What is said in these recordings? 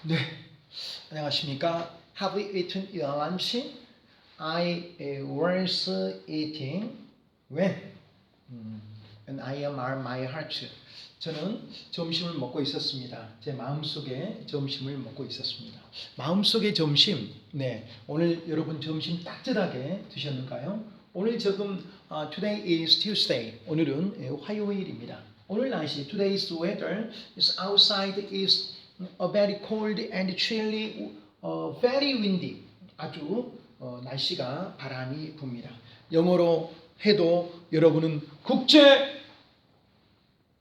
네, 안녕하십니까? Have you eaten your lunch? I was eating when? And I am my heart. 저는 점심을 먹고 있었습니다. 제 마음속에 점심을 먹고 있었습니다. 마음속의 점심. 네, 오늘 여러분 점심 따뜻하게 드셨는가요? 오늘 지금 today is Tuesday. 오늘은 화요일입니다. 오늘 날씨 today's weather is outside is very cold and chilly, very windy. 아주 날씨가 바람이 붑니다. 영어로 해도 여러분은 국제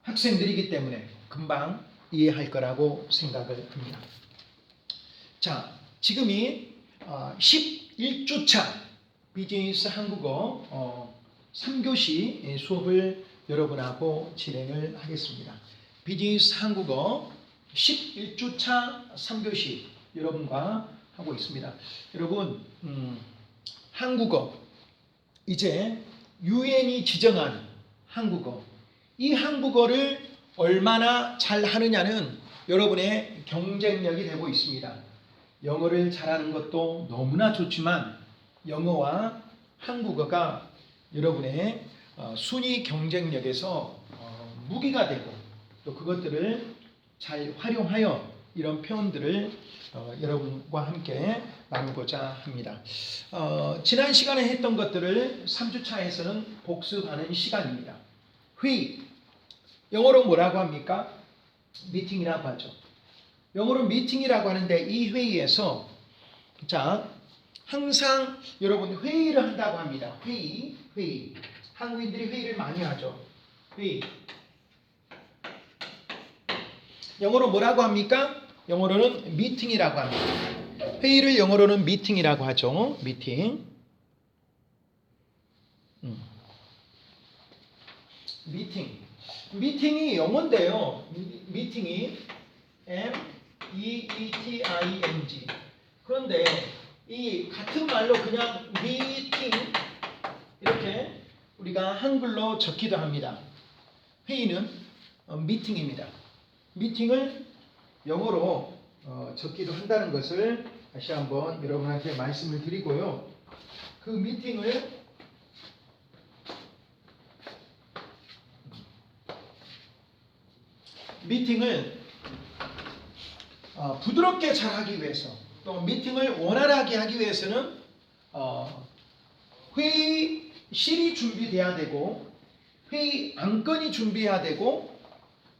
학생들이기 때문에 금방 이해할 거라고 생각을 합니다. 자, 지금이 11주차 비즈니스 한국어 3교시 수업을 여러분하고 진행을 하겠습니다. 비즈니스 한국어 11주차 3교시 여러분과 하고 있습니다. 여러분, 한국어 이제 유엔이 지정한 한국어, 이 한국어를 얼마나 잘 하느냐는 여러분의 경쟁력이 되고 있습니다. 영어를 잘하는 것도 너무나 좋지만 영어와 한국어가 여러분의 순위 경쟁력에서 무기가 되고 또 그것들을 잘 활용하여 이런 표현들을 여러분과 함께 나누고자 합니다. 지난 시간에 했던 것들을 3주차에서는 복습하는 시간입니다. 회의, 영어로 뭐라고 합니까? 미팅이라고 하죠. 영어로 미팅이라고 하는데 이 회의에서 자, 항상 여러분 회의를 한다고 합니다. 회의. 한국인들이 회의를 많이 하죠. 회의. 영어로 뭐라고 합니까? 영어로는 미팅이라고 합니다. 회의를 영어로는 미팅이라고 하죠. 미팅. 미팅이 영어인데요. 미팅이 M-E-E-T-I-N-G. 그런데 이 같은 말로 그냥 미팅 이렇게 우리가 한글로 적기도 합니다. 회의는 미팅입니다. 미팅을 영어로 적기도 한다는 것을 다시 한번 여러분한테 말씀을 드리고요. 그 미팅을 부드럽게 잘하기 위해서 또 미팅을 원활하게 하기 위해서는 회의실이 준비돼야 되고 회의 안건이 준비해야 되고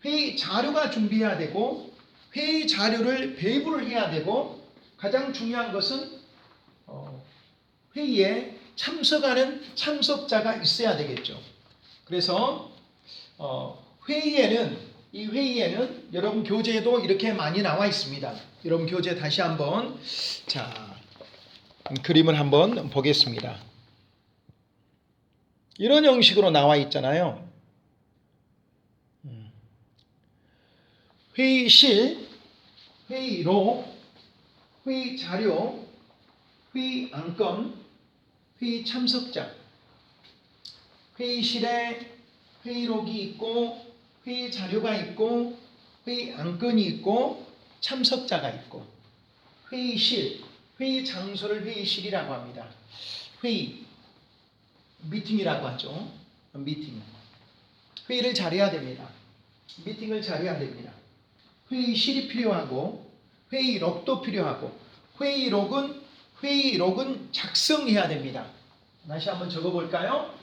회의 자료가 준비해야 되고 회의 자료를 배부를 해야 되고 가장 중요한 것은 회의에 참석하는 참석자가 있어야 되겠죠. 그래서 이 회의에는 여러분 교재에도 이렇게 많이 나와 있습니다. 여러분 교재 다시 한번 자 그림을 한번 보겠습니다. 이런 형식으로 나와 있잖아요. 회의실, 회의록, 회의 자료, 회의 안건, 회의 참석자. 회의실에 회의록이 있고 회의 자료가 있고 회의 안건이 있고 참석자가 있고 회의실, 회의 장소를 회의실이라고 합니다. 회의, 미팅이라고 하죠. 미팅. 회의를 잘해야 됩니다. 미팅을 잘해야 됩니다. 회의실이 필요하고 회의록도 필요하고 회의록은 작성해야 됩니다. 다시 한번 적어볼까요?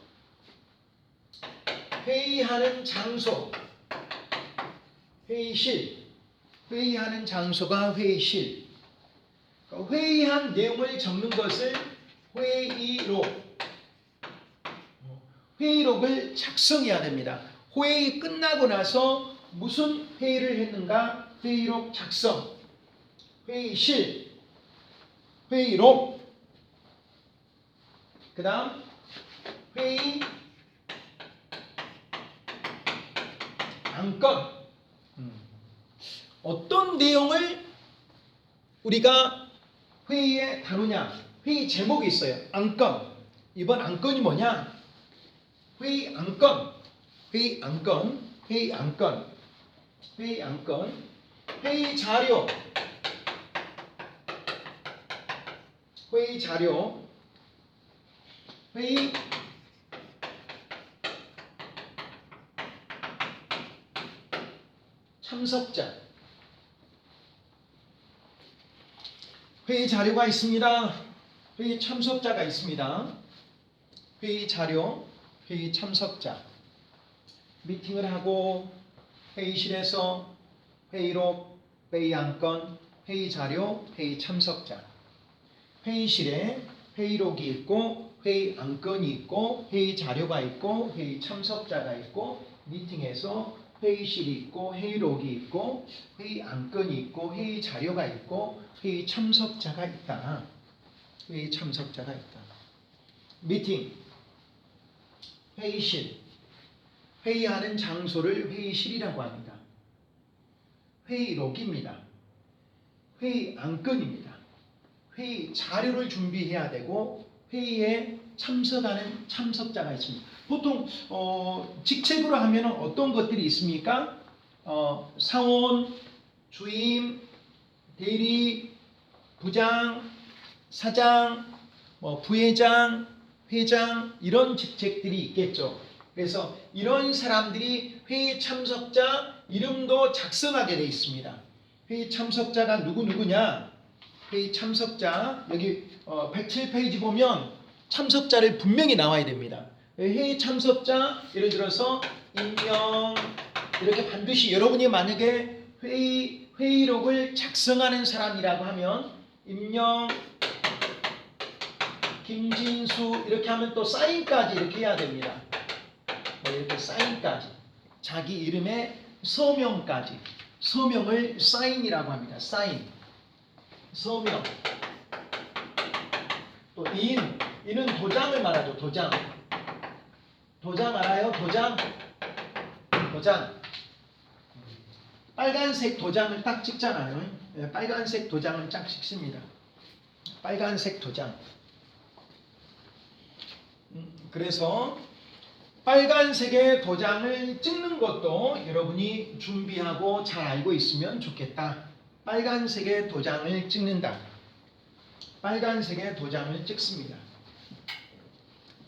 회의하는 장소, 회의실, 회의하는 장소가 회의실. 회의한 내용을 적는 것을 회의록. 회의록을 작성해야 됩니다. 회의 끝나고 나서 무슨 회의를 했는가? 회의록 작성. 회의실, 회의록. 그 다음 회의 안건. 어떤 내용을 우리가 회의에 다루냐? 회의 제목이 있어요. 안건. 이번 안건이 뭐냐? 회의 안건. 회의 안건. 회의 자료. 회의 자료, 회의 참석자, 회의 자료가 있습니다. 회의 참석자가 있습니다. 회의 자료, 회의 참석자. 미팅을 하고 회의실에서 회의록, 회의 안건, 회의 자료, 회의 참석자. 회의실에 회의록이 있고 회의 안건이 있고 회의 자료가 있고 회의 참석자가 있고 미팅에서 회의실이 있고 회의록이 있고 회의 안건이 있고 회의 자료가 있고 회의 참석자가 있다. 회의 참석자가 있다. 미팅, 회의실, 회의하는 장소를 회의실이라고 합니다. 회의록입니다. 회의 안건입니다. 회의 자료를 준비해야 되고 회의에 참석하는 참석자가 있습니다. 보통 직책으로 하면 어떤 것들이 있습니까? 사원, 주임, 대리, 부장, 사장, 부회장, 회장 이런 직책들이 있겠죠. 그래서 이런 사람들이 회의 참석자 이름도 작성하게 되어 있습니다. 회의 참석자가 누구냐? 회의 참석자 여기 107페이지 보면 참석자를 분명히 나와야 됩니다. 회의 참석자 예를 들어서 임명 이렇게 반드시 여러분이 만약에 회의록을 작성하는 사람이라고 하면 임명 김진수 이렇게 하면 또 사인까지 이렇게 해야 됩니다. 이렇게 사인까지 자기 이름에 서명까지 서명을 사인이라고 합니다. 사인 서명 또 인은 도장을 말하죠. 도장 알아요? 도장 빨간색 도장을 딱 찍잖아요. 빨간색 도장을 딱 찍습니다. 빨간색 도장. 그래서 빨간색의 도장을 찍는 것도 여러분이 준비하고 잘 알고 있으면 좋겠다. 빨간색의 도장을 찍는다. 빨간색의 도장을 찍습니다.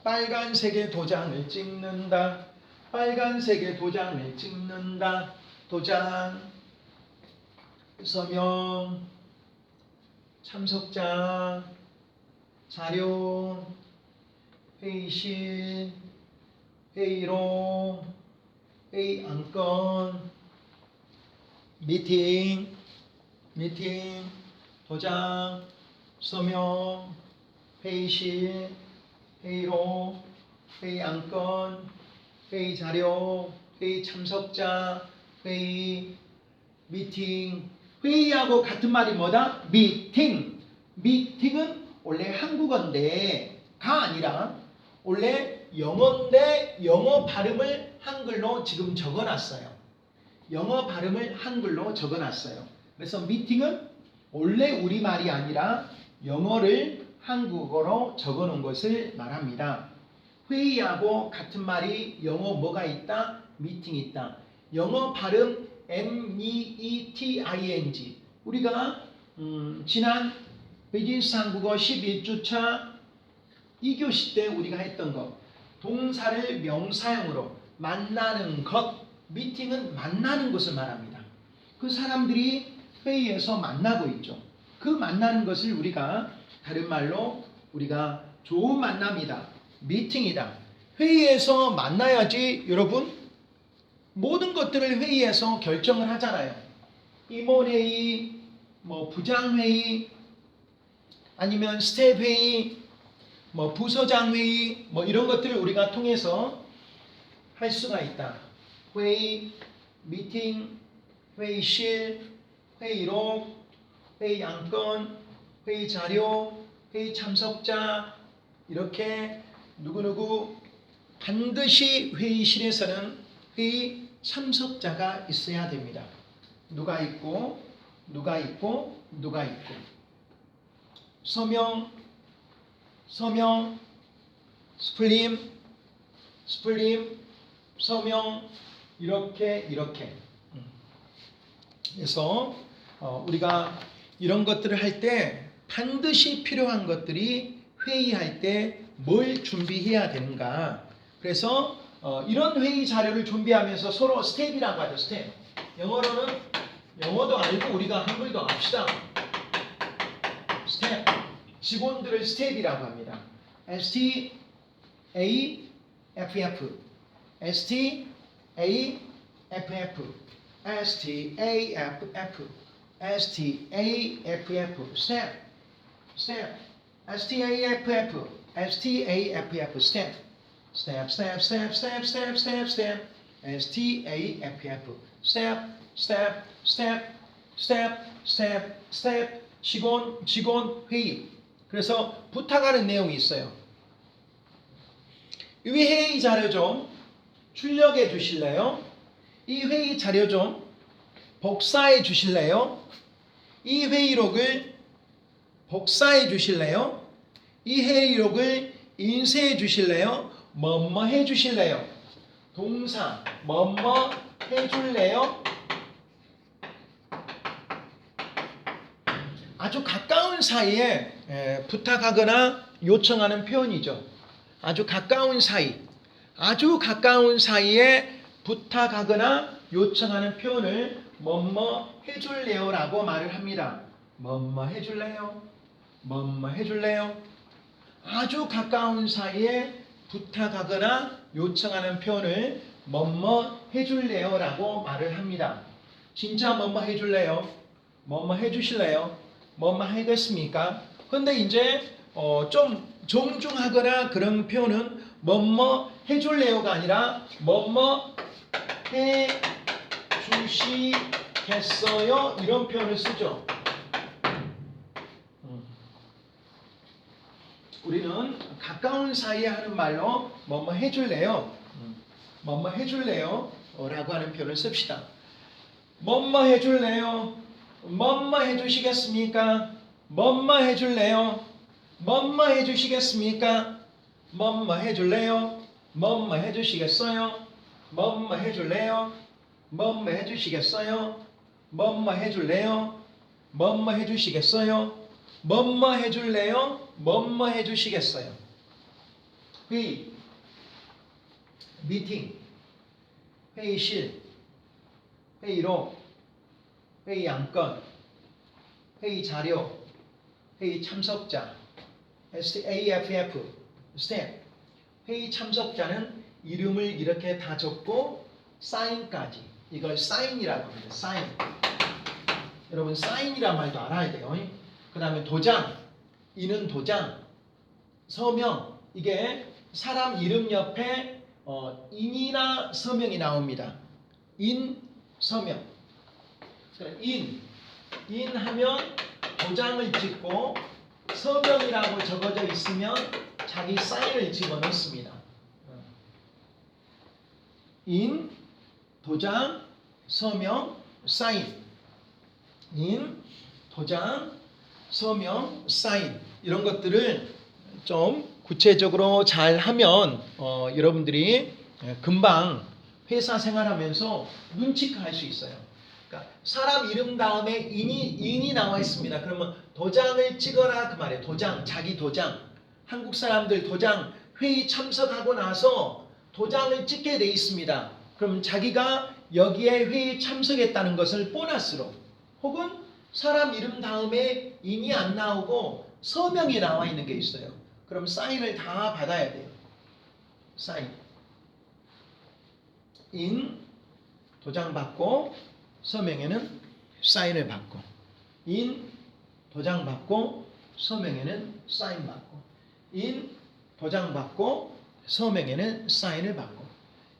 빨간색의 도장을 찍는다. 빨간색의 도장을 찍는다. 도장, 서명, 참석자, 자료, 회의실, 회의록, 회의 안건, 미팅, 도장, 서명, 회의실, 회의록, 회의 안건, 회의 자료, 회의 참석자, 회의, 미팅. 회의하고 같은 말이 뭐다? 미팅. 미팅은 원래 한국어인데 가 아니라 원래 영어인데 영어 발음을 한글로 지금 적어놨어요. 영어 발음을 한글로 적어놨어요. 그래서 미팅은 원래 우리말이 아니라 영어를 한국어로 적어놓은 것을 말합니다. 회의하고 같은 말이 영어 뭐가 있다? 미팅이 있다. 영어 발음 meeting. 우리가 지난 비즈니스 한국어 11주차 2교시 때 우리가 했던 것 동사를 명사형으로 만나는 것 미팅은 만나는 것을 말합니다. 그 사람들이 회의에서 만나고 있죠. 그 만나는 것을 우리가 다른 말로 우리가 좋은 만남이다. 미팅이다. 회의에서 만나야지 여러분 모든 것들을 회의에서 결정을 하잖아요. 임원회의, 부장회의, 아니면 스텝회의, 부서장회의, 이런 것들을 우리가 통해서 할 수가 있다. 회의, 미팅, 회의실, 회의록, 회의 안건, 회의 자료, 회의 참석자 이렇게 누구누구 반드시 회의실에서는 회의 참석자가 있어야 됩니다. 누가 있고 서명, 스플림, 서명 이렇게 그래서 우리가 이런 것들을 할 때 반드시 필요한 것들이 회의할 때 뭘 준비해야 되는가. 그래서 이런 회의 자료를 준비하면서 서로 스텝이라고 하죠. 스텝. 영어로는 영어도 알고 우리가 한글도 압시다. 스텝. 직원들을 스텝이라고 합니다. STAFF. STAFF. STAFF. STAFF. 스텝. 스텝. STAFF. STAFF. 스텝. 스텝. 스텝. 스텝. 스텝. 스텝. 스텝. 스텝. STAFF. 스텝. 스텝. 스텝. 스텝. 스텝. 스텝. 직원 회의. 그래서 부탁하는 내용이 있어요. 이 회의 자료 좀 출력해 주실래요? 이 회의 자료 좀 복사해 주실래요? 이 회의록을 복사해 주실래요? 이 회의록을 인쇄해 주실래요? 뭐뭐 해 주실래요? 동사 뭐뭐 해 줄래요? 아주 가까운 사이에 부탁하거나 요청하는 표현이죠. 아주 가까운 사이. 아주 가까운 사이에 부탁하거나 요청하는 표현을 뭐뭐 해줄래요? 라고 말을 합니다. 뭐뭐 해줄래요? 뭐뭐 해줄래요? 아주 가까운 사이에 부탁하거나 요청하는 표현을 뭐뭐 해줄래요? 라고 말을 합니다. 진짜 뭐뭐 해줄래요? 뭐뭐 해주실래요? 뭐뭐 하겠습니까? 근데 이제 좀 정중하거나 그런 표현은 뭐뭐 해줄래요가 아니라 뭐뭐 해주시겠어요? 이런 표현을 쓰죠. 우리는 가까운 사이에 하는 말로 뭐뭐 해줄래요? 뭐뭐 해줄래요? 라고 하는 표현을 씁시다. 뭐뭐 해줄래요? 뭐뭐 해주시겠습니까? 뭐뭐 해줄래요? 뭐뭐 해주시겠습니까? 뭐뭐 해줄래요? 뭐뭐 해주시겠어요? 뭐뭐 해줄래요? 뭐뭐 해주시겠어요? 뭐뭐 해줄래요? 뭐뭐 해주시겠어요? 뭐뭐 해줄래요? 뭐뭐 해주시겠어요? 회의, 미팅, 회의실, 회의록, 회의 안건, 회의 자료, 회의 참석자, STAFF, 스텝. 회의 참석자는 이름을 이렇게 다 적고 사인까지. 이걸 사인이라고 합니다. 사인. 여러분 사인이란 말도 알아야 돼요. 그 다음에 도장, 이는 도장, 서명. 이게 사람 이름 옆에 인이나 서명이 나옵니다. 인, 서명. 인하면 도장을 찍고 서명이라고 적어져 있으면 자기 사인을 집어넣습니다. 인, 도장, 서명, 사인. 인, 도장, 서명, 사인. 이런 것들을 좀 구체적으로 잘 하면 여러분들이 금방 회사 생활하면서 눈치할 수 있어요. 그러니까 사람 이름 다음에 인이 나와 있습니다. 그러면 도장을 찍어라 그 말이에요. 도장, 자기 도장. 한국 사람들 도장 회의 참석하고 나서 도장을 찍게 돼 있습니다. 그럼 자기가 여기에 회의 참석했다는 것을 보너스로, 혹은 사람 이름 다음에 인이 안 나오고 서명이 나와 있는 게 있어요. 그럼 사인을 다 받아야 돼요. 사인. 인, 도장 받고 서명에는 사인을 받고, 인, 도장 받고 서명에는 사인 받고, 인, 도장 받고 서명에는 사인을 받고,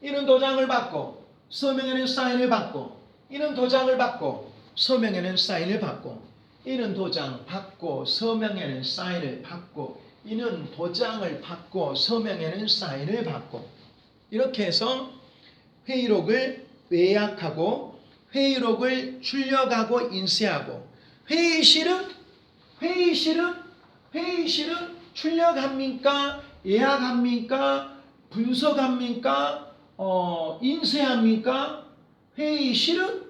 이는 도장을 받고 서명에는 사인을 받고, 이는 도장을 받고 서명에는 사인을 받고, 이는 도장 받고 서명에는 사인을 받고, 이는 도장을 받고 서명에는 사인을 받고. 이렇게 해서 회의록을 외약하고 회의록을 출력하고 인쇄하고, 회의실은 출력합니까? 예약합니까? 분석합니까? 인쇄합니까? 회의실은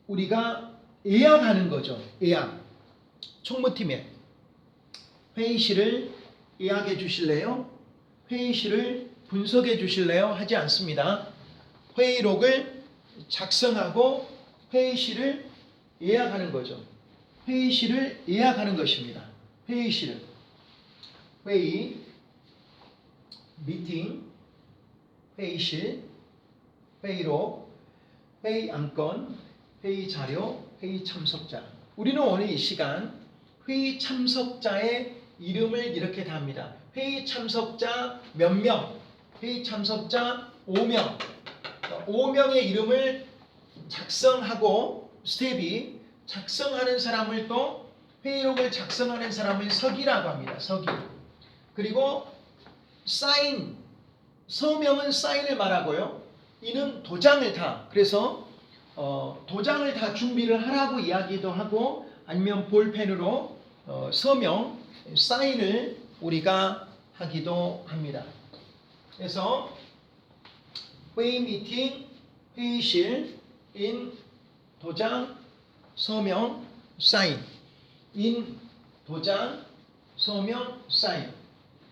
우리가 예약하는 거죠. 예약. 총무팀에 회의실을 예약해 주실래요? 회의실을 분석해 주실래요? 하지 않습니다. 회의록을 작성하고 회의실을 예약하는 거죠. 회의실을 예약하는 것입니다. 회의실을. 회의, 미팅, 회의실, 회의록, 회의 안건, 회의 자료, 회의 참석자. 우리는 오늘 이 시간 회의 참석자의 이름을 이렇게 답니다. 회의 참석자 몇 명? 회의 참석자 5명. 5명의 이름을 작성하고 스텝이 작성하는 사람을 또 회의록을 작성하는 사람을 서기라고 합니다. 서기. 그리고 사인, 서명은 사인을 말하고요. 이는 도장을 다. 그래서 도장을 다 준비를 하라고 이야기도 하고 아니면 볼펜으로 서명, 사인을 우리가 하기도 합니다. 그래서 회의 미팅, 회의실, 인, 도장, 서명, 사인. 인, 도장, 서명, 사인.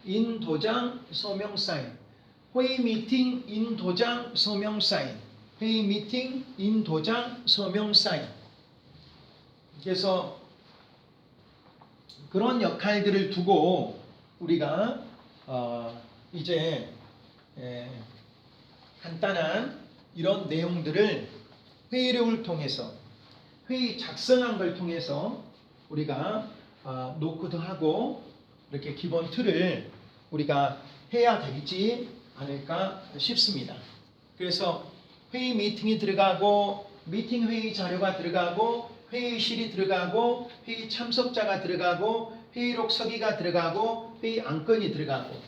인, 도장, 서명, 사인. 회의 미팅, 인, 도장, 서명, 사인. 회의 미팅, 인, 도장, 서명, 사인. 그래서 그런 역할들을 두고 우리가 이제 간단한 이런 내용들을 회의록을 통해서 회의 작성한 걸 통해서 우리가 노크도 하고 이렇게 기본 틀을 우리가 해야 되지 않을까 싶습니다. 그래서 회의 미팅이 들어가고 미팅 회의 자료가 들어가고 회의실이 들어가고 회의 참석자가 들어가고 회의록 서기가 들어가고 회의 안건이 들어가고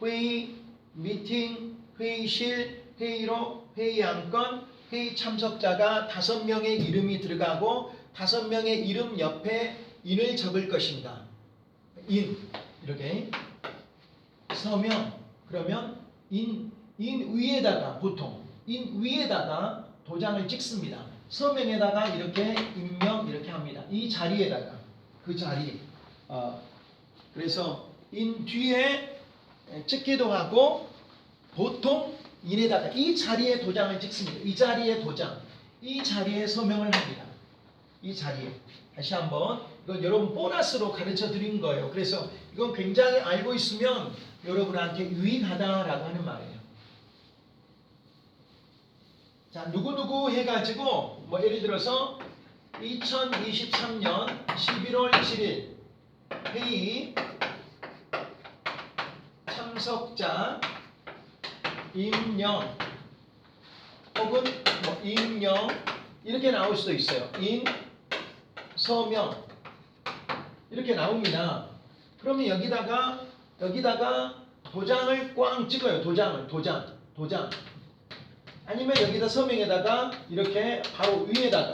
회의 미팅 회의실 회의록 회의 안건 회의 참석자가 5명의 이름이 들어가고 5명의 이름 옆에 인을 적을 것입니다. 인 이렇게 서명 그러면 인 위에다가 보통 인 위에다가 도장을 찍습니다. 서명에다가 이렇게 임명 이렇게 합니다. 이 자리에다가 그 자리 그래서 인 뒤에 찍기도 하고 보통 인에다가 이 자리에 도장을 찍습니다. 이 자리에 도장 이 자리에 서명을 합니다. 이 자리에 다시 한번 이건 여러분 보너스로 가르쳐 드린 거예요. 그래서 이건 굉장히 알고 있으면 여러분한테 유익하다라고 하는 말이에요. 자, 누구누구 해가지고 뭐 예를 들어서 2023년 11월 7일 회의 참석자 임명 혹은 뭐 임명 이렇게 나올 수도 있어요. 인 서명 이렇게 나옵니다. 그러면 여기다가 도장을 꽝 찍어요. 도장 아니면 여기다 서명에다가 이렇게 바로 위에다가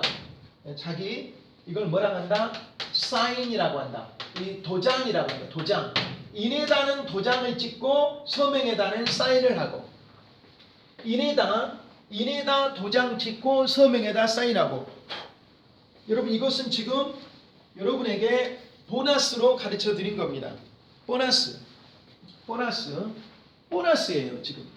자기 이걸 뭐라고 한다? 사인이라고 한다. 이 도장이라고 한다. 도장. 인에다는 도장을 찍고 서명에다는 사인을 하고 인에다 도장 찍고 서명에다 사인하고 여러분 이것은 지금 여러분에게 보너스로 가르쳐 드린 겁니다. 보너스예요 지금.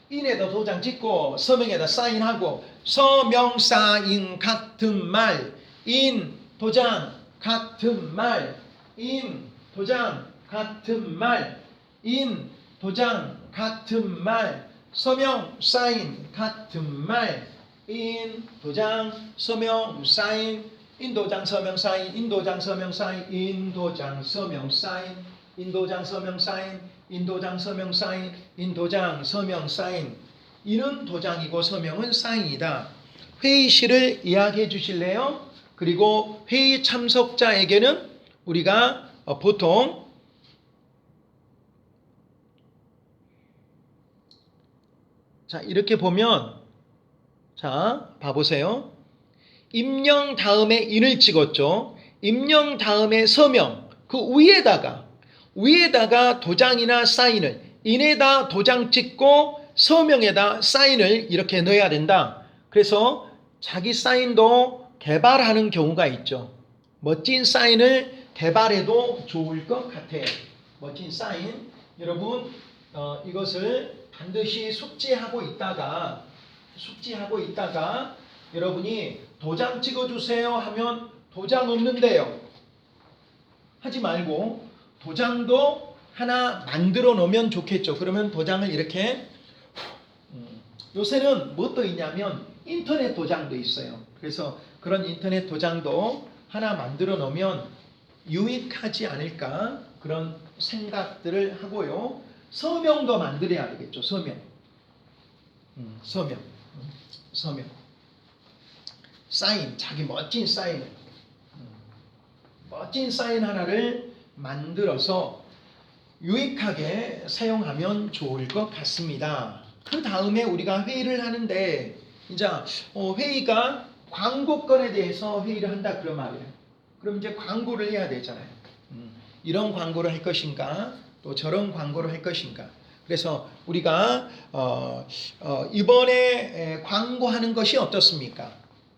인에다 도장 찍고 서명에다 사인하고 서명 사인 같은 말 인 도장 같은 말 인 도장 같은 말 인 도장 같은 말 서명 사인 같은 말 인 도장 서명 사인 인도장 서명 사인 인도장 서명 사인 인도장 서명 사인 인도장 서명 사인 인도장 서명 사인 인도장 서명 사인 인은 도장이고 서명은 사인이다. 회의실을 예약해 주실래요? 그리고 회의 참석자에게는 우리가 보통 자 이렇게 보면 자 봐보세요. 임명 다음에 인을 찍었죠. 임명 다음에 서명 그 위에다가 도장이나 사인을 인에다 도장 찍고 서명에다 사인을 이렇게 넣어야 된다. 그래서 자기 사인도 개발하는 경우가 있죠. 멋진 사인을 개발해도 좋을 것 같아요. 멋진 사인. 여러분 이것을 반드시 숙지하고 있다가 여러분이 도장 찍어주세요 하면 도장 없는데요. 하지 말고 도장도 하나 만들어 놓으면 좋겠죠. 그러면 도장을 이렇게 요새는 뭐 또 있냐면 인터넷 도장도 있어요. 그래서 그런 인터넷 도장도 하나 만들어 놓으면 유익하지 않을까 그런 생각들을 하고요. 서명도 만들어야 되겠죠. 서명. 사인, 자기 멋진 사인 하나를 만들어서 유익하게 사용하면 좋을 것 같습니다. 그 다음에 우리가 회의를 하는데 이제 회의가 광고건에 대해서 회의를 한다 그런 말이에요. 그럼 이제 광고를 해야 되잖아요. 이런 광고를 할 것인가 또 저런 광고를 할 것인가. 그래서 우리가 이번에 광고하는 것이 어떻습니까?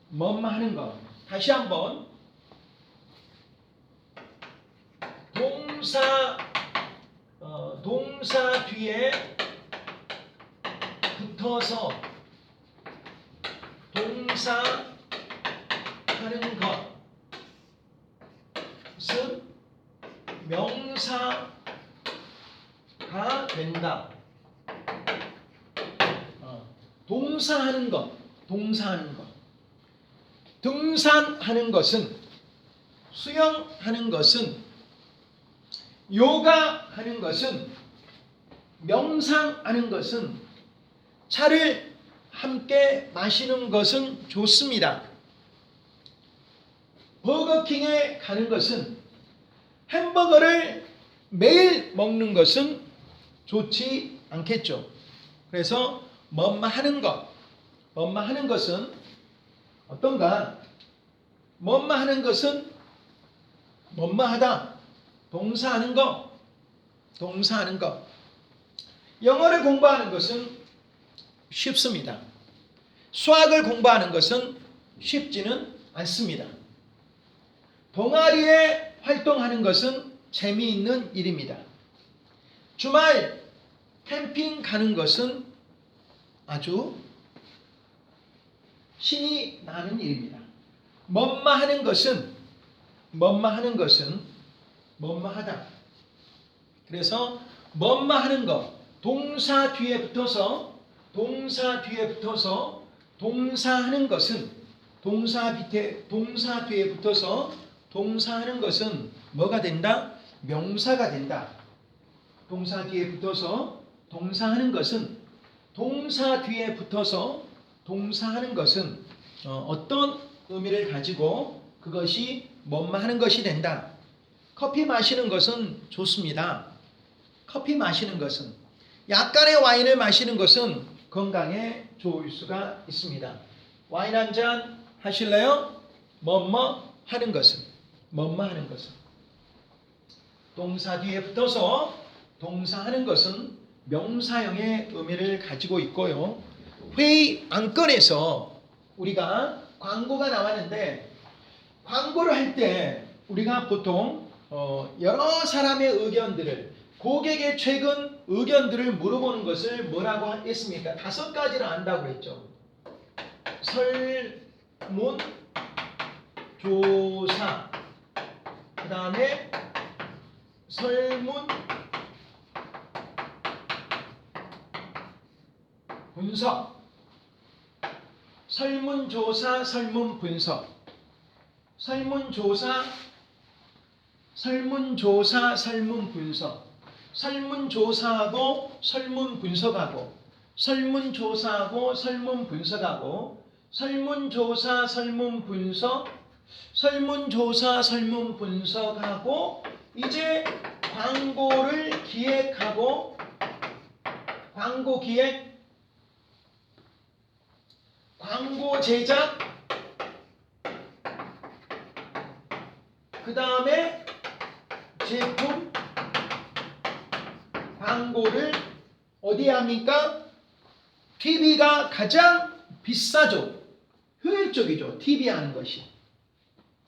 뭐뭐 하는 것. 다시 한번 동사 뒤에 붙어서 동사 하는 것은 명사가 된다. 동사하는 것. 등산하는 것은, 수영하는 것은, 요가하는 것은, 명상하는 것은, 차를 함께 마시는 것은 좋습니다. 버거킹에 가는 것은, 햄버거를 매일 먹는 것은 좋지 않겠죠. 그래서 뭐뭐 하는 것은 어떤가? 뭐뭐 하는 것은 뭐뭐 하다. 동사하는 것. 영어를 공부하는 것은 쉽습니다. 수학을 공부하는 것은 쉽지는 않습니다. 동아리에 활동하는 것은 재미있는 일입니다. 주말 캠핑 가는 것은 아주 신이 나는 일입니다. 뭐뭐 하는 것은 뭐뭐 하다. 그래서 뭐뭐 하는 것, 동사 뒤에 붙어서 동사하는 것은, 동사 뒤에 붙어서 동사하는 것은 뭐가 된다? 명사가 된다. 동사 뒤에 붙어서 동사하는 것은, 동사 뒤에 붙어서 동사하는 것은 어떤 의미를 가지고 그것이 뭐뭐 하는 것이 된다. 커피 마시는 것은 좋습니다. 커피 마시는 것은, 약간의 와인을 마시는 것은 건강에 좋을 수가 있습니다. 와인 한 잔 하실래요? 뭐뭐 하는 것은. 동사 뒤에 붙어서 동사하는 것은 명사형의 의미를 가지고 있고요. 회의 안건에서 우리가 광고가 나왔는데, 광고를 할 때 우리가 보통 여러 사람의 의견들을, 고객의 최근 의견들을 물어보는 것을 뭐라고 했습니까? 5가지를 안다고 했죠. 설문조사, 그 다음에 설문분석, 설문조사, 설문분석, 설문조사하고 설문분석하고, 설문조사, 설문분석하고, 이제 광고를 기획하고, 광고 기획, 광고 제작, 그 다음에 제품 광고를 어디에 합니까? TV가 가장 비싸죠. 효율적이죠. TV 하는 것이.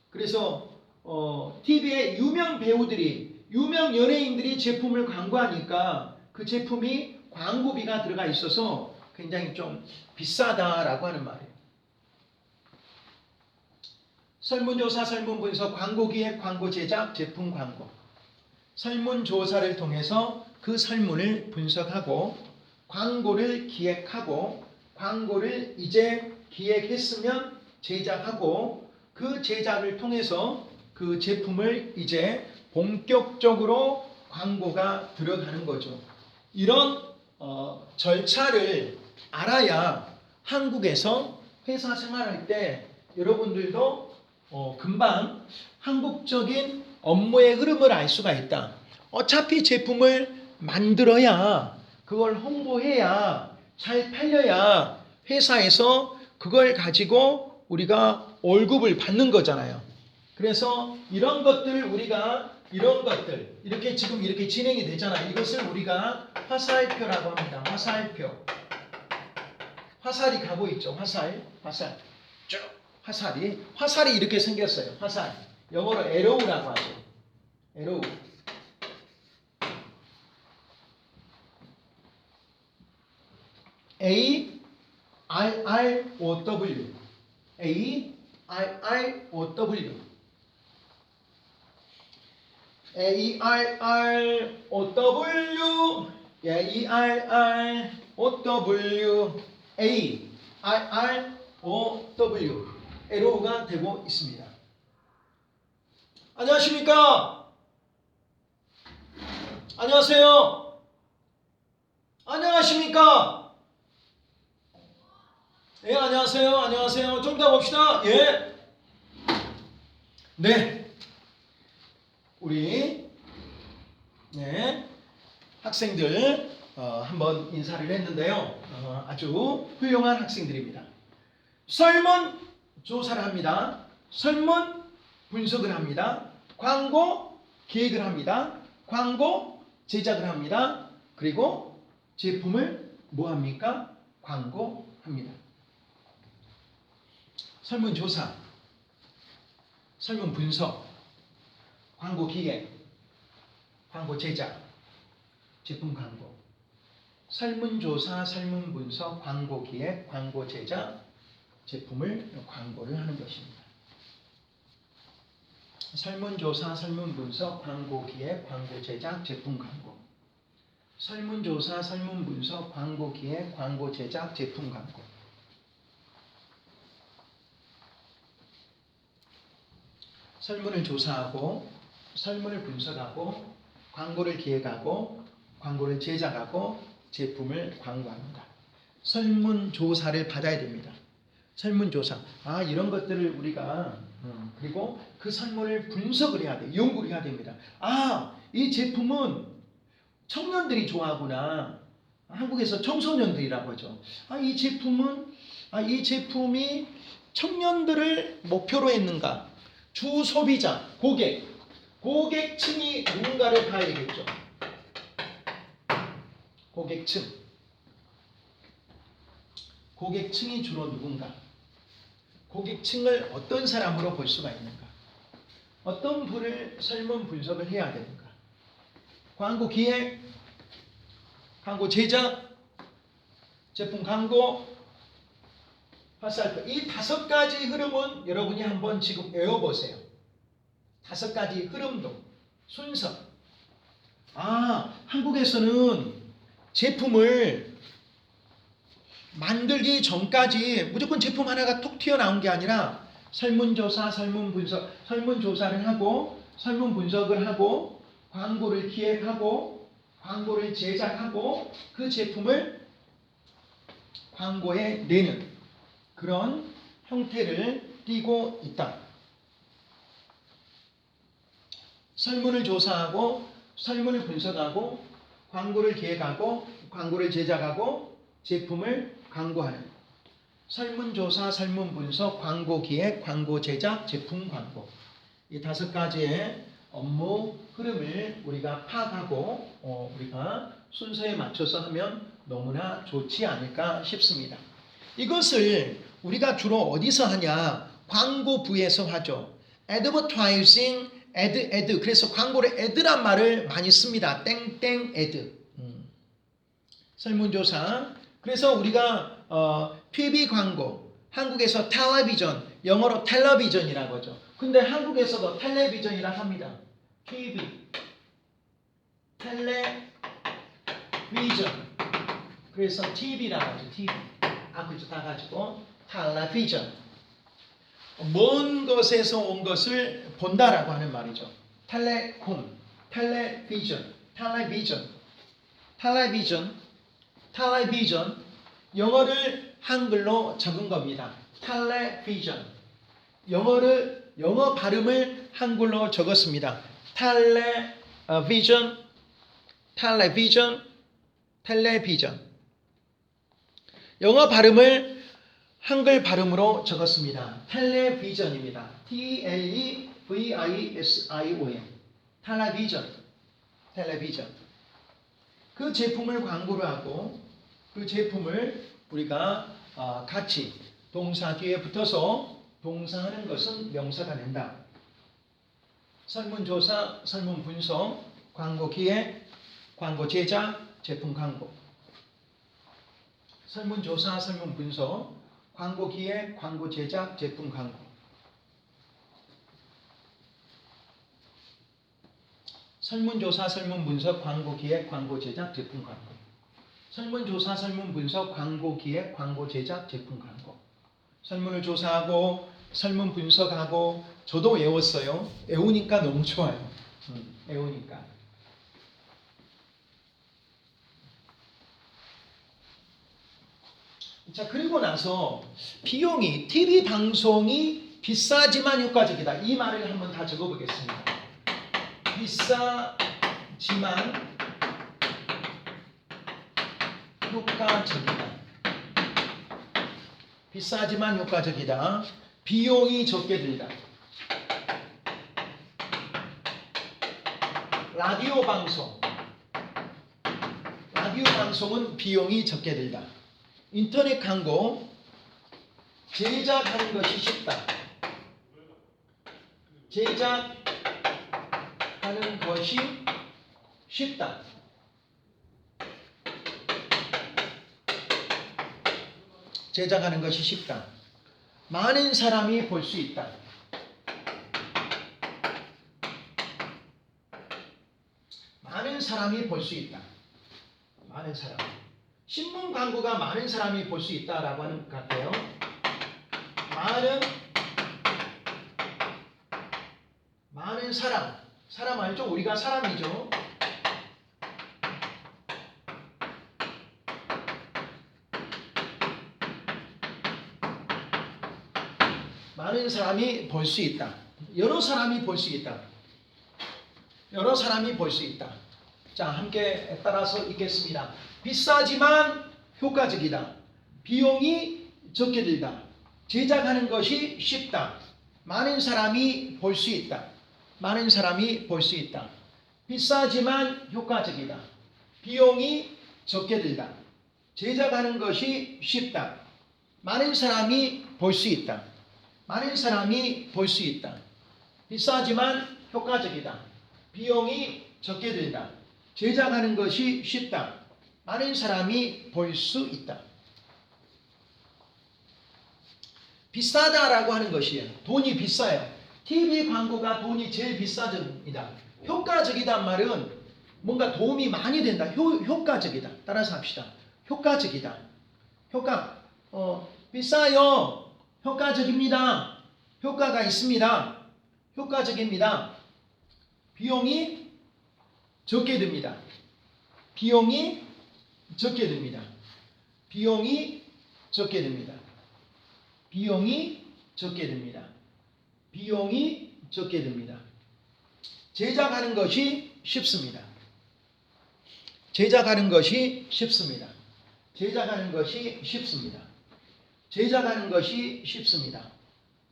그래서 TV에 유명 배우들이, 유명 연예인들이 제품을 광고하니까 그 제품이 광고비가 들어가 있어서 굉장히 좀 비싸다라고 하는 말이에요. 설문조사, 설문분석, 광고기획, 광고제작, 제품 광고. 설문조사를 통해서 그 설문을 분석하고 광고를 기획하고 광고를 이제 기획했으면 제작하고 그 제작을 통해서 그 제품을 이제 본격적으로 광고가 들어가는 거죠. 이런 절차를 알아야 한국에서 회사 생활할 때 여러분들도 금방 한국적인 업무의 흐름을 알 수가 있다. 어차피 제품을 만들어야, 그걸 홍보해야, 잘 팔려야 회사에서 그걸 가지고 우리가 월급을 받는 거잖아요. 그래서 이런 것들 우리가, 이런 것들 이렇게 지금 이렇게 진행이 되잖아요. 이것을 우리가 화살표라고 합니다. 화살표. 화살이 가고 있죠. 화살 쭉 화살이 이렇게 생겼어요. 화살. 영어로 arrow라고 하죠. arrow. A R R O W. A R R O W. A R R O W. A R R O W. A R R O W. arrow가 되고 있습니다. 안녕하십니까? 안녕하세요. 안녕하십니까? 예, 안녕하세요. 안녕하세요. 좀 더 봅시다. 예. 네. 우리 학생들 한번 인사를 했는데요. 아주 훌륭한 학생들입니다. 설문 조사를 합니다. 설문 분석을 합니다. 광고 기획을 합니다. 광고 제작을 합니다. 그리고 제품을 뭐 합니까? 광고합니다. 설문 조사, 설문 분석, 광고 기획, 광고 제작, 제품 광고. 설문 조사, 설문 분석, 광고 기획, 광고 제작, 제품을 광고를 하는 것입니다. 설문조사, 설문분석, 광고 기획, 광고 제작, 제품 광고. 설문조사, 설문분석, 광고 기획, 광고 제작, 제품 광고. 설문을 조사하고, 설문을 분석하고, 광고를 기획하고, 광고를 제작하고, 제품을 광고합니다. 설문조사를 받아야 됩니다. 설문조사. 이런 것들을 우리가 그리고 그 설문을 분석을 해야 돼. 연구를 해야 됩니다. 이 제품은 청년들이 좋아하구나. 한국에서 청소년들이라고 하죠. 이 제품이 청년들을 목표로 했는가? 주 소비자, 고객층이 누군가를 봐야 되겠죠. 고객층이 주로 누군가? 고객층을 어떤 사람으로 볼 수가 있는가? 어떤 분을 설문 분석을 해야 되는가? 광고 기획, 광고 제작, 제품 광고, 화살표. 이 5가지 흐름은 여러분이 한번 지금 외워보세요. 5가지 흐름도, 순서. 한국에서는 제품을 만들기 전까지 무조건 제품 하나가 톡 튀어나온 게 아니라 설문조사, 설문분석, 설문조사를 하고 설문분석을 하고 광고를 기획하고 광고를 제작하고 그 제품을 광고에 내는 그런 형태를 띠고 있다. 설문을 조사하고 설문을 분석하고 광고를 기획하고 광고를 제작하고 제품을 광고하는 설문조사, 설문분석, 광고기획, 광고제작, 제품 광고. 이 5가지의 업무 흐름을 우리가 파악하고 우리가 순서에 맞춰서 하면 너무나 좋지 않을까 싶습니다. 이것을 우리가 주로 어디서 하냐? 광고부에서 하죠. advertising, ad. 그래서 광고를 ad란 말을 많이 씁니다. 땡땡 ad. 설문조사. 그래서 우리가 TV 광고, 한국에서 텔레비전, 영어로 텔레비전이라고 하죠. 근데 한국에서도 텔레비전이라 합니다. TV, 텔레비전. 그래서 TV라고 하죠. TV. 그죠. 다 가지고 텔레비전. 먼 것에서 온 것을 본다라고 하는 말이죠. 텔레콤, 텔레비전, 텔레비전. 영어를 한글로 적은 겁니다. 텔레비전. 영어 발음을 한글로 적었습니다. 텔레비전. 영어 발음을 한글 발음으로 적었습니다. 텔레비전입니다. T-L-E-V-I-S-I-O-N. 텔레비전. 그 제품을 광고를 하고 그 제품을 우리가 같이 동사 뒤에 붙어서 동사하는 것은 명사가 된다. 설문조사, 설문 분석, 광고 기획, 광고 제작, 제품 광고. 설문조사, 설문 분석, 광고 기획, 광고 제작, 제품 광고. 설문조사, 설문 분석, 광고 기획, 광고 제작, 제품 광고. 설문조사, 설문 분석, 광고 기획, 광고 제작, 제품 광고. 설문을 조사하고 설문 분석하고 저도 외웠어요. 외우니까 너무 좋아요. 외우니까. 자, 그리고 나서 비용이 TV 방송이 비싸지만 효과적이다. 이 말을 한번 다 적어보겠습니다. 비싸지만 효과적이다. 비싸지만 효과적이다. 비용이 적게 들다. 라디오 방송은 비용이 적게 들다. 인터넷 광고 제작하는 것이 쉽다. 제작하는 것이 쉽다. 제작하는 것이 쉽다. 많은 사람이 볼 수 있다. 많은 사람이 볼 수 있다. 많은 사람. 신문 광고가 많은 사람이 볼 수 있다라고 하는 것 같아요. 많은 사람 알죠? 우리가 사람이죠. 많은 사람이 볼 수 있다. 여러 사람이 볼 수 있다. 자, 함께 따라서 읽겠습니다. 비싸지만 효과적이다. 비용이 적게 들다. 제작하는 것이 쉽다. 많은 사람이 볼 수 있다. 비싸지만 효과적이다. 비용이 적게 들다. 제작하는 것이 쉽다. 많은 사람이 볼 수 있다. 비싸지만 효과적이다. 비용이 적게 들다. 제작하는 것이 쉽다. 많은 사람이 볼 수 있다. 비싸다라고 하는 것이에요. 돈이 비싸요. TV 광고가 돈이 제일 비싸집니다. 효과적이란 말은 뭔가 도움이 많이 된다. 효과적이다. 따라서 합시다. 효과적이다. 비싸요. 효과적입니다. 효과가 있습니다. 효과적입니다. 비용이 적게 듭니다. 비용이 적게 듭니다. 제작하는 것이 쉽습니다. 제작하는 것이 쉽습니다.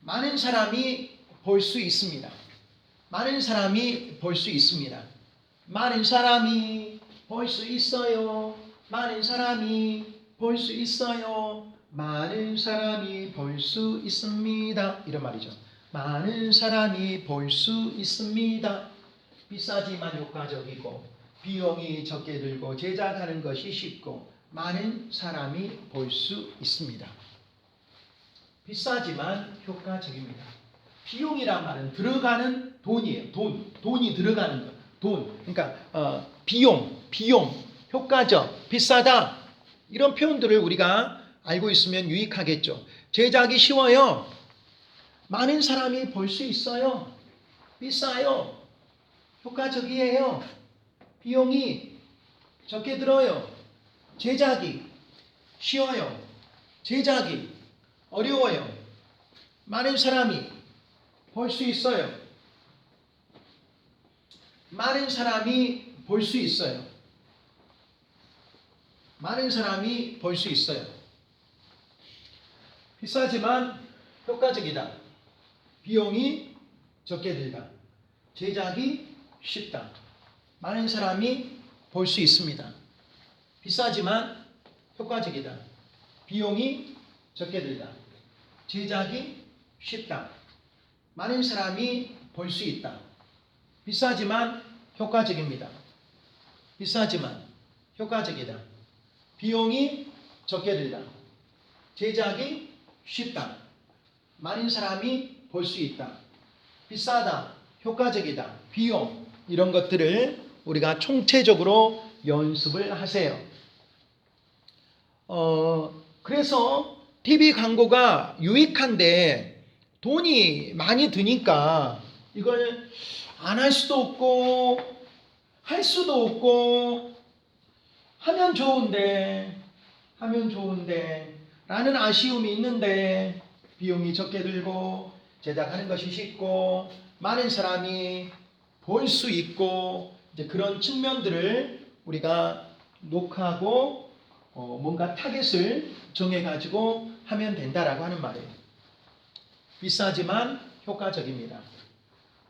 많은 사람이 볼 수 있습니다. 많은 사람이 볼 수 있어요. 많은 사람이 볼 수 있습니다. 이런 말이죠. 많은 사람이 볼 수 있습니다. 비싸지만 효과적이고 비용이 적게 들고 제작하는 것이 쉽고 많은 사람이 볼 수 있습니다. 비싸지만 효과적입니다. 비용이란 말은 들어가는 돈이에요. 돈이 들어가는 것. 돈. 그러니까 비용, 효과적, 비싸다. 이런 표현들을 우리가 알고 있으면 유익하겠죠. 제작이 쉬워요. 많은 사람이 볼 수 있어요. 비싸요. 효과적이에요. 비용이 적게 들어요. 제작이 쉬워요. 제작이 어려워요. 많은 사람이 볼 수 있어요. 많은 사람이 볼 수 있어요. 많은 사람이 볼 수 있어요. 비싸지만 효과적이다. 비용이 적게 들다. 제작이 쉽다. 많은 사람이 볼 수 있습니다. 비싸지만 효과적이다. 비용이 적게 들다. 제작이 쉽다. 많은 사람이 볼 수 있다. 비싸지만 효과적입니다. 비싸지만 효과적이다. 비용이 적게 들다. 제작이 쉽다. 많은 사람이 볼 수 있다. 비싸다. 효과적이다. 비용 이런 것들을 우리가 총체적으로 연습을 하세요. 그래서 TV 광고가 유익한데 돈이 많이 드니까 이걸 안 할 수도 없고 할 수도 없고 하면 좋은데 라는 아쉬움이 있는데 비용이 적게 들고 제작하는 것이 쉽고 많은 사람이 볼 수 있고 이제 그런 측면들을 우리가 녹화하고 뭔가 타겟을 정해가지고 하면 된다라고 하는 말이에요. 비싸지만 효과적입니다.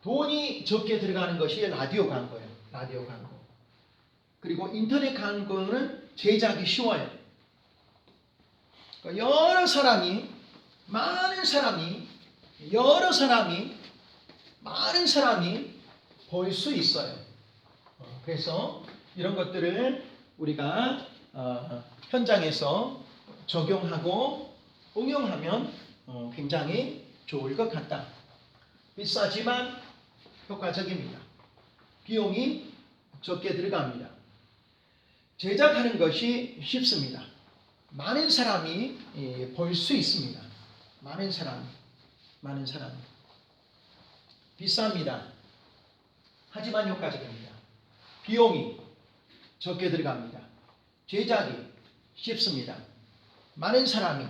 돈이 적게 들어가는 것이 라디오 광고예요. 라디오 광고. 그리고 인터넷 광고는 제작이 쉬워요. 그러니까 많은 사람이 볼 수 있어요. 그래서 이런 것들을 우리가 현장에서 적용하고 응용하면 굉장히 좋을 것 같다. 비싸지만 효과적입니다. 비용이 적게 들어갑니다. 제작하는 것이 쉽습니다. 많은 사람이 볼 수 있습니다. 많은 사람. 비쌉니다. 하지만 효과적입니다. 비용이 적게 들어갑니다. 제작이 쉽습니다. 많은 사람이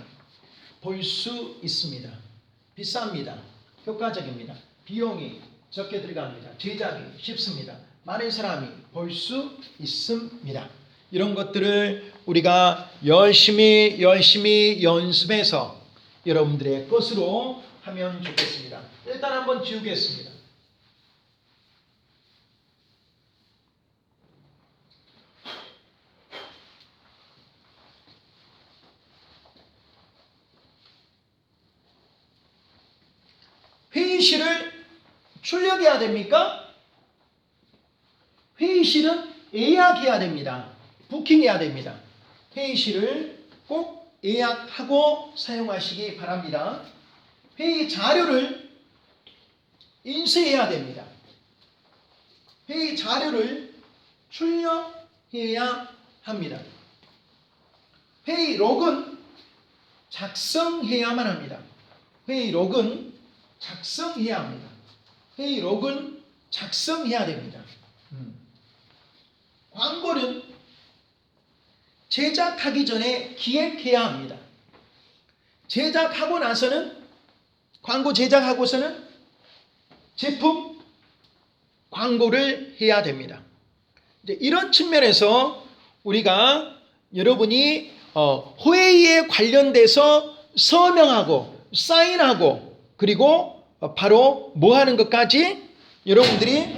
볼 수 있습니다. 비쌉니다. 효과적입니다. 비용이 적게 들어갑니다. 제작이 쉽습니다. 많은 사람이 볼 수 있습니다. 이런 것들을 우리가 열심히 연습해서 여러분들의 것으로 하면 좋겠습니다. 일단 한번 지우겠습니다. 회의실을 출력해야 됩니까? 회의실은 예약해야 됩니다. 부킹해야 됩니다. 회의실을 꼭 예약하고 사용하시기 바랍니다. 회의 자료를 인쇄해야 됩니다. 회의 자료를 출력해야 합니다. 회의록은 작성해야만 합니다. 회의록은 작성해야 합니다. 회의록은 작성해야 됩니다. 광고는 제작하기 전에 기획해야 합니다. 제작하고 나서는 광고 제작하고서는 제품 광고를 해야 됩니다. 이제 이런 측면에서 우리가 여러분이 회의에 관련돼서 서명하고 사인하고 그리고 바로 뭐 하는 것까지 여러분들이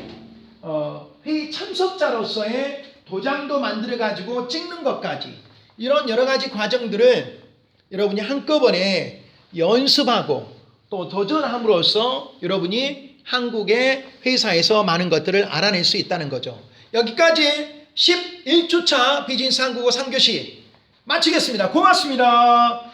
회의 참석자로서의 도장도 만들어 가지고 찍는 것까지 이런 여러 가지 과정들을 여러분이 한꺼번에 연습하고 또 또 도전함으로써 여러분이 한국의 회사에서 많은 것들을 알아낼 수 있다는 거죠. 여기까지 11주차 비즈니스 한국어 3교시 마치겠습니다. 고맙습니다.